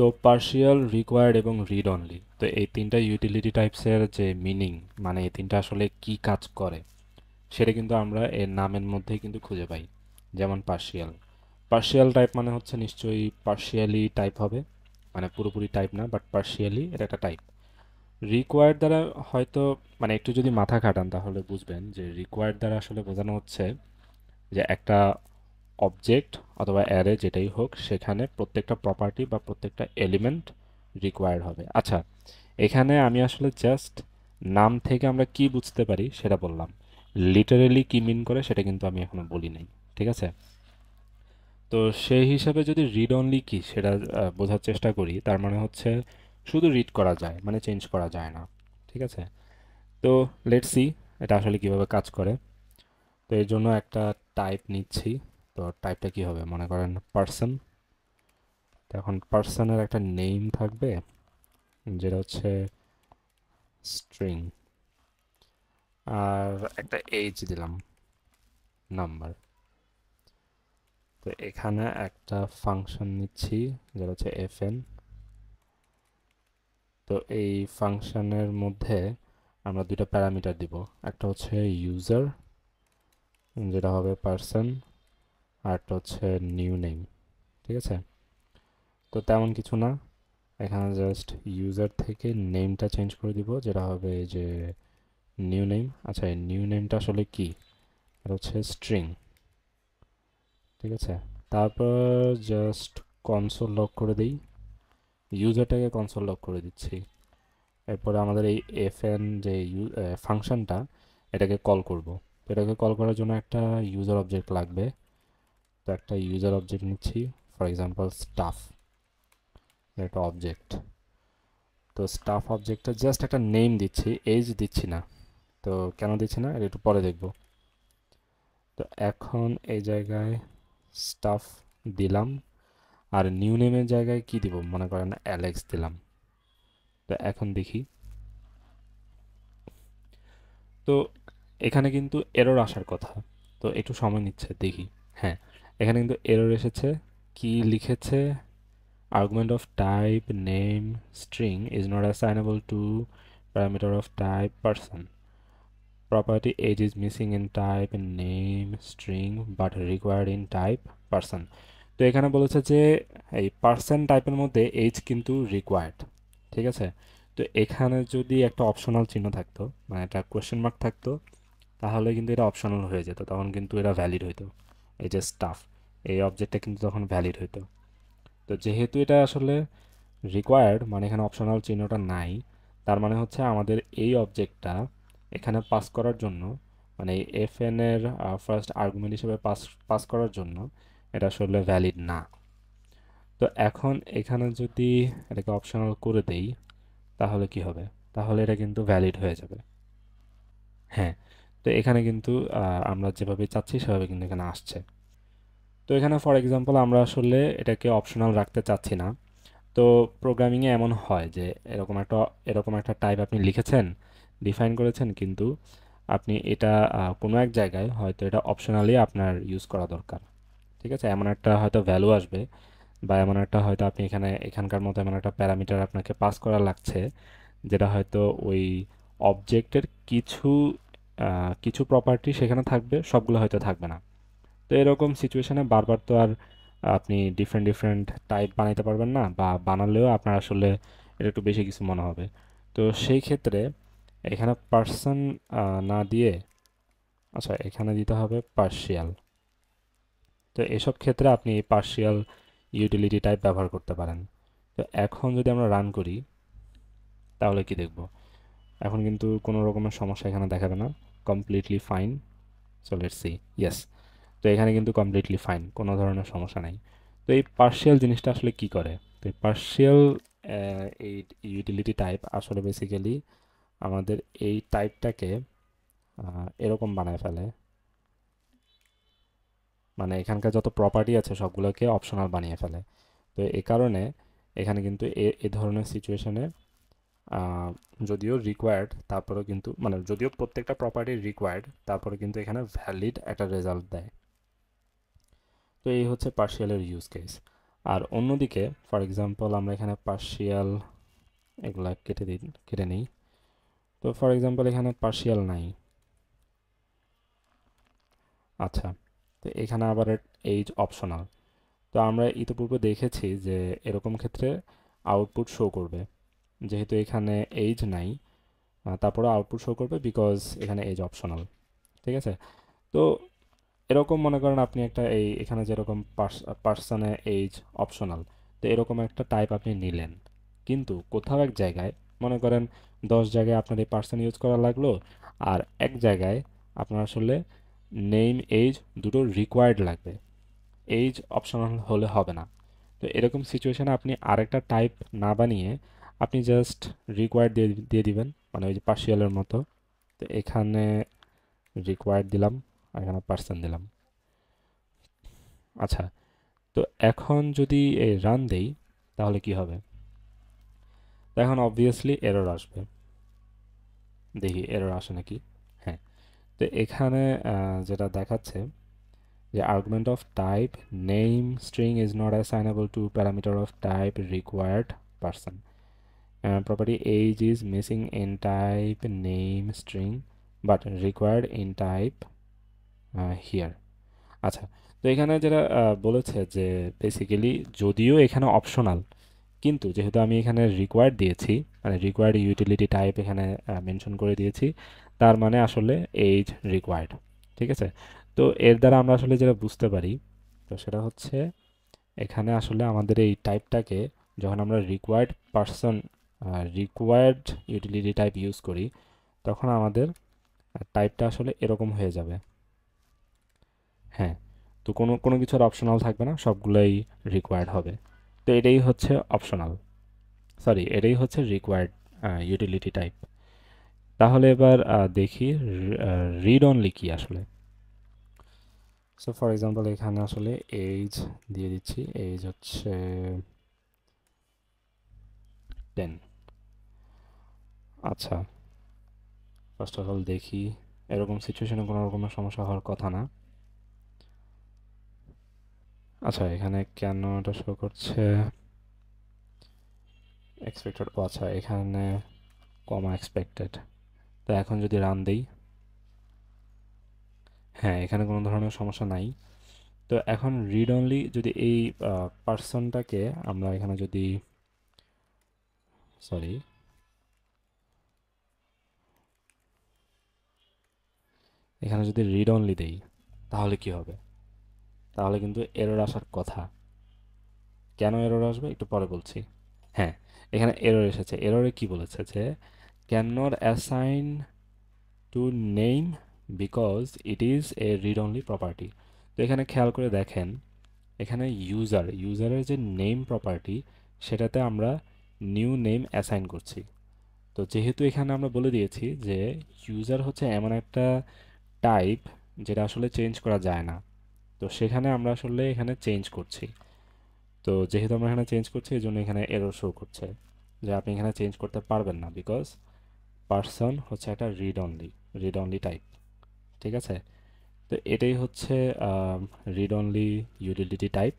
তো partial, required এবং read only, তো এই তিনটা ইউটিলিটি টাইপসের যে মিনিং, মানে এই তিনটা আসলে কি কাজ করে সেটা কিন্তু আমরা এর নামের মধ্যেই কিন্তু খুঁজে পাই। যেমন পার্শিয়াল, পার্শিয়াল টাইপ মানে হচ্ছে নিশ্চয়ই পার্শিয়ালি টাইপ হবে, মানে পুরোপুরি টাইপ না, বাট পার্শিয়ালি এটা একটা টাইপ। রিকোয়ার্ড দ্বারা হয়তো, মানে একটু যদি মাথা খাটান তাহলে বুঝবেন যে রিকোয়ার্ড দ্বারা আসলে বোঝানো হচ্ছে যে একটা অবজেক্ট অথবা অ্যারে যেটাই হোক, সেখানে প্রত্যেকটা প্রপার্টি বা প্রত্যেকটা এলিমেন্ট রিকোয়ার্ড হবে। আচ্ছা, এখানে আমি আসলে জাস্ট নাম থেকে আমরা কি বুঝতে পারি সেটা বললাম, লিটারেলি কি মিন করে সেটা কিন্তু আমি এখনো বলি নাই। ঠিক আছে? তো সেই হিসাবে যদি রিড অনলি কি সেটা বোঝার চেষ্টা করি, তার মানে হচ্ছে শুধু রিড করা যায়, মানে চেঞ্জ করা যায় না। ঠিক আছে? তো লেটস সি এটা আসলে কিভাবে কাজ করে। তো এর জন্য একটা টাইপ নিচ্ছি। তো টাইপটা কি হবে, মনে করেন পার্সন। তো এখন পার্সনের একটা নেম থাকবে, যেটা হচ্ছে স্ট্রিং, আর একটা এজ দিলাম, নাম্বার। তো এখানে একটা ফাংশন নিচ্ছি যেটা হচ্ছে fn। তো এই ফাংশনের মধ্যে আমরা দুইটা প্যারামিটার দিব, একটা হচ্ছে ইউজার যেটা হবে পার্সন, আর একটা হচ্ছে নিউ নেম। ঠিক আছে? তো তেমন কিছু না, এখানে জাস্ট ইউজার থেকে নেমটা চেঞ্জ করে দিব, যেটা হবে এই যে নিউ নেম। আচ্ছা, এই নিউ নেমটা আসলে কি, এটা হচ্ছে স্ট্রিং। ঠিক আছে? তারপর জাস্ট কনসোল লক করে দিই, ইউজারটাকে কনসোল লক করে দিচ্ছি। এরপরে আমাদের এই fn যে ফাংশনটা, এটাকে কল করব। তো এটাকে কল করার জন্য একটা ইউজার অবজেক্ট লাগবে। তো একটা ইউজার অবজেক্ট নিচ্ছি, ফর এক্সাম্পল স্টাফ, একটা অবজেক্ট। তো স্টাফ অবজেক্টটা জাস্ট একটা নেম দিচ্ছি, এজ দিচ্ছি না। তো কেন দিচ্ছি না এটা একটু পরে দেখব। তো এখন এই জায়গায় স্টাফ দিলাম, আর নিউ নেমের জায়গায় কি দিব, মনে করেন অ্যালেক্স দিলাম। তো এখন দেখি, তো এখানে কিন্তু এরর আসার কথা। তো একটু সময় নিচ্ছে, দেখি। হ্যাঁ, এখানে কিন্তু এরর এসেছে। কি লিখেছে, argument of type name string is not assignable to parameter of type person, property age is missing in type name string but required in type person। তো এখানে বলেছে যে এই পার্সন টাইপের মধ্যে এজ কিন্তু রিকোয়ার্ড। ঠিক আছে? তো এখানে যদি একটা অপশনাল চিহ্ন থাকতো, মানে একটা কোয়েশ্চেন মার্ক থাকতো, তাহলে কিন্তু এটা অপশনাল হয়ে যেত, তখন কিন্তু এটা ভ্যালিড হইতো। এই যে স্টাফ, এই অবজেক্টটা কিন্তু তখন ভ্যালিড হইতো। তো যেহেতু এটা আসলে রিকোয়ার্ড, মানে এখানে অপশনাল চিহ্নটা নাই, তার মানে হচ্ছে আমাদের এই অবজেক্টটা এখানে পাস করার জন্য, মানে এই fn এর ফার্স্ট আর্গুমেন্ট হিসেবে পাস পাস করার জন্য এটা আসলে ভ্যালিড না। তো এখন এখানে যদি এটাকে অপশনাল করে দেই, তাহলে কি হবে, তাহলে এটা কিন্তু ভ্যালিড হয়ে যাবে। হ্যাঁ, তো এখানে কিন্তু আমরা যেভাবে চাচ্ছি সেভাবে কিন্তু এখানে আসছে। তো এখানে ফর এক্সাম্পল আমরা আসলে এটাকে অপশনাল রাখতে চাচ্ছি না। তো প্রোগ্রামিংয়ে এমন হয় যে এরকম একটা টাইপ আপনি লিখেছেন, ডিফাইন করেছেন, কিন্তু আপনি এটা কোনো এক জায়গায় হয়তো এটা অপশনালি আপনার ইউজ করা দরকার। ঠিক আছে? এমন একটা হয়তো ভ্যালু আসবে, বা এমন একটা হয়তো আপনি এখানকার মতো এমন একটা প্যারামিটার আপনাকে পাস করা লাগছে, যেটা হয়তো ওই অবজেক্টের কিছু প্রপার্টি সেখানে থাকবে, সবগুলো হয়তো থাকবে না। তো এরকম সিচুয়েশনে বারবার তো আর আপনি ডিফারেন্ট ডিফারেন্ট টাইপ বানাইতে পারবেন না, বা বানালেও আপনার আসলে এটা একটু বেশি কিছু মনে হবে। তো সেই ক্ষেত্রে এখানে পার্সন না দিয়ে, আচ্ছা, এখানে দিতে হবে পার্শিয়াল। তো এসব ক্ষেত্রে আপনি এই পার্শিয়াল ইউটিলিটি টাইপ ব্যবহার করতে পারেন। তো এখন যদি আমরা রান করি, তাহলে কি দেখব, এখন কিন্তু কোনো রকমের সমস্যা এখানে দেখাবে না, completely fine. So let's see, yes. তো এখানে কিন্তু কমপ্লিটলি ফাইন, কোনো ধরনের সমস্যা নাই। তো এই পার্শিয়াল জিনিসটা আসলে কি করে, তো এই পার্শিয়াল এই ইউটিলিটি টাইপ আসলে বেসিক্যালি আমাদের এই টাইপটাকে এরকম বানায় ফেলে, মানে এখানকার যত প্রপার্টি আছে সবগুলোকে অপশনাল বানিয়ে ফেলে। তো এই কারণে এখানে কিন্তু এ ধরনের সিচুয়েশনে যদিও রিকোয়ার্ড, তারপরেও কিন্তু, মানে যদিও প্রত্যেকটা প্রপার্টি রিকোয়ার্ড, তারপরে কিন্তু এখানে ভ্যালিড একটা রেজাল্ট দেয়। তো এই হচ্ছে পার্শিয়ালের ইউজ কেস। আর অন্যদিকে ফর এক্সাম্পল আমরা এখানে পার্শিয়াল এগুলা কেটে নিই। তো ফর এক্সাম্পল এখানে পার্শিয়াল নাই। আচ্ছা, তো এখানে আবার এইজ অপশনাল। তো আমরা ইতিপূর্বে দেখেছি যে এরকম ক্ষেত্রে আউটপুট শো করবে, যেহেতু এখানে এইজ নাই তারপরে আউটপুট শো করবে বিকজ এখানে এইজ অপশনাল। ঠিক আছে? তো এরকম মনে করেন আপনি একটা এখানে যেরকম পার্সনে এইজ অপশনাল, তো এরকম একটা টাইপ আপনি নিলেন, কিন্তু কোথাও এক জায়গায় মনে করেন 10 জায়গায় আপনার এই পার্সন ইউজ করা লাগলো, আর এক জায়গায় আপনার আসলে নেম এইজ দুটো রিকোয়ার্ড লাগবে, এইজ অপশনাল হলে হবে না। তো এরকম সিচুয়েশনে আপনি আরেকটা টাইপ না বানিয়ে আপনি জাস্ট রিকোয়ার্ড দিয়ে দিবেন, মানে ওই যে পার্শিয়ালের মতো। তো এখানে রিকোয়ার্ড দিলাম আর এখানে পার্সন দিলাম। আচ্ছা, তো এখন যদি এই রান দেই তাহলে কি হবে? তো এখন অবভিয়াসলি এরর আসবে। দেখি এরর আসে নাকি। হ্যাঁ, তো এখানে যেটা দেখাচ্ছে যে argument of type name string is not assignable to parameter of type required person, property age is missing in type name string but required in type here. আচ্ছা, তো এখানে যেটা বলেছে যে বেসিক্যালি যদিও এখানে অপশনাল, কিন্তু যেহেতু আমি এখানে রিকোয়ার্ড দিয়েছি, মানে রিকোয়ার্ড ইউটিলিটি টাইপ এখানে মেনশন করে দিয়েছি, তার মানে আসলে এইজ রিকোয়ার্ড। ঠিক আছে? তো এর দ্বারা আমরা আসলে যেটা বুঝতে পারি, তো সেটা হচ্ছে এখানে আসলে আমাদের এই টাইপটাকে যখন আমরা রিকোয়ার্ড ইউটিলিটি টাইপ ইউজ করি, তখন আমাদের টাইপটা আসলে এরকম হয়ে যাবে। হ্যাঁ, তো কোনো কোনো কিছু আর অপশনাল থাকবে না, সবগুলোই রিকোয়ার্ড হবে। তো এটাই হচ্ছে অপশনাল, সরি এটাই হচ্ছে রিকোয়ার্ড ইউটিলিটি টাইপ। তাহলে এবার দেখি রিড অনলি কি আসলে। সো ফর এক্সাম্পল এখানে আসলে এইজ দিয়ে দিচ্ছি, এইজ হচ্ছে 10। আচ্ছা, ফার্স্ট অফ অল দেখি, এরকম সিচুয়েশনে কোনো রকমের সমস্যা হওয়ার কথা না। আচ্ছা, এখানে কেন এটা শো করছে এক্সপেক্টেড? ও আচ্ছা, এখানে কমা এক্সপেক্টেড। তো এখন যদি রান দেই, হ্যাঁ এখানে কোনো ধরনের সমস্যা নাই। তো এখন রিড অনলি যদি এই পার্সনটাকে আমরা এখানে যদি, সরি, এখানে যদি রিড অনলি দেই তাহলে কি হবে? তাহলে কিন্তু এরর আসার কথা। কেন এরর আসবে একটু পরে বলছি। হ্যাঁ, এখানে এরর এসেছে। এররে কি বলেছে যে can not assign to name because it is a read only property. তো এখানে খেয়াল করে দেখেন, এখানে ইউজারের যে নেম প্রপার্টি, সেটাতে আমরা নিউ নেম অ্যাসাইন করছি। তো যেহেতু এখানে আমরা বলে দিয়েছি যে ইউজার হচ্ছে এমন একটা টাইপ যেটা আসলে চেঞ্জ করা যায় না, তো সেখানে আমরা আসলে এখানে চেঞ্জ করছি। তো যেহেতু আমরা এখানে চেঞ্জ করছি, এই জন্য এখানে এরর শো করছে যে আপনি এখানে চেঞ্জ করতে পারবেন না বিকজ পার্সন হচ্ছে একটা রিড অনলি টাইপ। ঠিক আছে? তো এটাই হচ্ছে রিড অনলি ইউটিলিটি টাইপ।